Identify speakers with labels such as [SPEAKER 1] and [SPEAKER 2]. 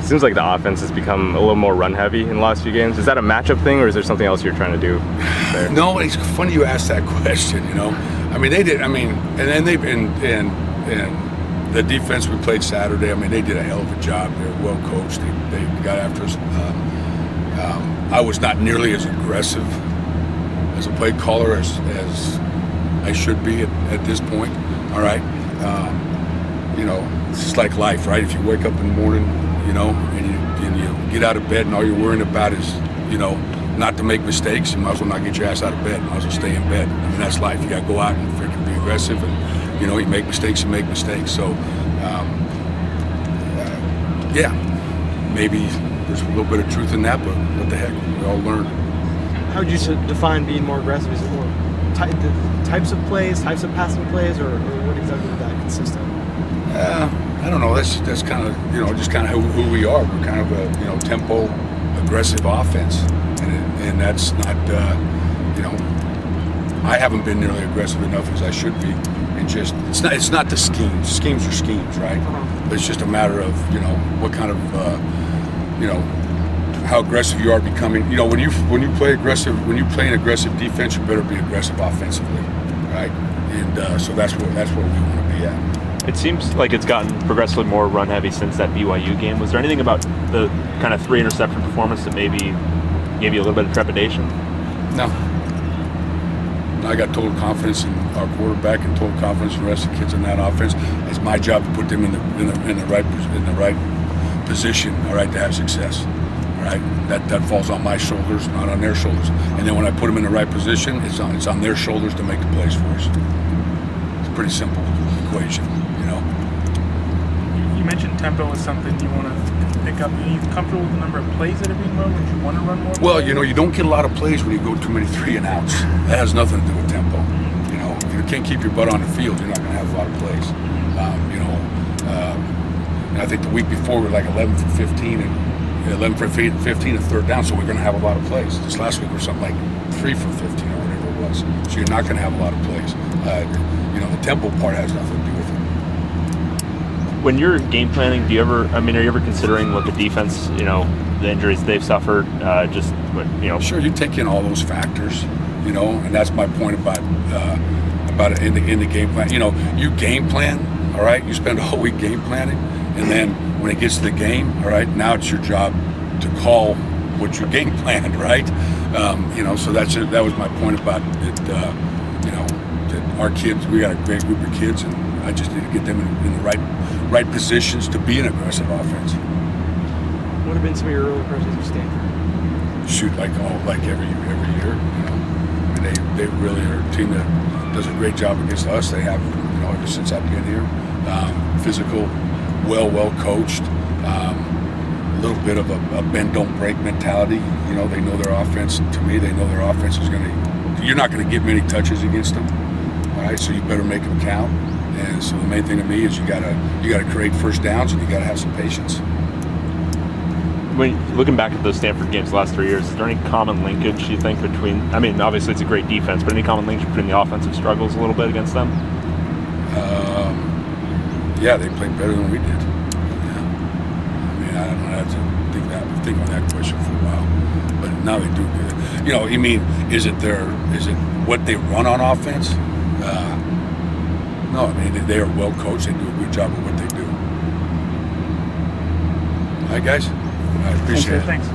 [SPEAKER 1] seems like the offense has become a little more run heavy in the last few games. Is that a matchup thing, or is there something else you're trying to do there?
[SPEAKER 2] No, it's funny you asked that question. I mean, they did. I mean, and then they've been and the defense we played Saturday. I mean, they did a hell of a job. They were well coached. They got after us. I was not nearly as aggressive as a play caller as I should be at this point. All right. It's just like life, right? If you wake up in the morning, and you get out of bed and all you're worrying about is, not to make mistakes, you might as well not get your ass out of bed. You might as well stay in bed. I mean, that's life. You got to go out and freaking be aggressive, and you make mistakes. So, maybe there's a little bit of truth in that, but what the heck, we all learn.
[SPEAKER 3] How would you define being more aggressive? Is it more the types of plays, types of passing plays, or what exactly would that consist of?
[SPEAKER 2] I don't know. That's kind of just kind of who we are. We're kind of a tempo, aggressive offense, and that's not I haven't been nearly aggressive enough as I should be. And just it's not the schemes. Schemes are schemes, right? But it's just a matter of what kind of how aggressive you are becoming. When you play an aggressive defense, you better be aggressive offensively, right? And so that's where we want to be at.
[SPEAKER 4] It seems like it's gotten progressively more run-heavy since that BYU game. Was there anything about the kind of 3 interception performance that maybe gave you a little bit of trepidation?
[SPEAKER 2] No. I got total confidence in our quarterback and total confidence in the rest of the kids in that offense. It's my job to put them in the right position, all right, to have success. All right, that falls on my shoulders, not on their shoulders. And then when I put them in the right position, it's on their shoulders to make the plays for us. It's a pretty simple equation.
[SPEAKER 5] You mentioned tempo is something you want to pick up. Are you comfortable with the number of plays that are being run? Would you want to run more?
[SPEAKER 2] Well, you don't get a lot of plays when you go too many 3 and outs. That has nothing to do with tempo. If you can't keep your butt on the field, you're not going to have a lot of plays. And I think the week before we were like 11 for 15 and third down, so we're going to have a lot of plays. This last week we were something like 3 for 15 or whatever it was. So you're not going to have a lot of plays. The tempo part has nothing to do with it.
[SPEAKER 4] When you're game planning, are you ever considering what the defense, the injuries they've suffered,
[SPEAKER 2] Sure, you take in all those factors, and that's my point about it in the game plan. You game plan, all right? You spend a whole week game planning, and then when it gets to the game, all right, now it's your job to call what you game planned, right? So that was my point about it. That our kids, we got a great group of kids, and I just need to get them in the right positions to be an aggressive offense.
[SPEAKER 3] What have been some of your early impressions of Stanford?
[SPEAKER 2] Shoot like every year. I mean, they really are a team that does a great job against us. They have, ever since I've been here. Physical, well coached. A little bit of a bend don't break mentality. They know their offense. To me, they know their offense is you're not going to get many touches against them. All right, so you better make them count. And so the main thing to me is you gotta create first downs, and you gotta have some patience.
[SPEAKER 4] When looking back at those Stanford games the last 3 years, is there any common linkage you think between? I mean, obviously it's a great defense, but any common linkage between the offensive struggles a little bit against them?
[SPEAKER 2] Yeah, they played better than we did. Yeah. I mean, I don't have to think on that question for a while, but now they do good. You mean, is it what they run on offense? No, I mean, they are well coached. They do a good job of what they do. All right, guys? I appreciate it.
[SPEAKER 5] Thanks.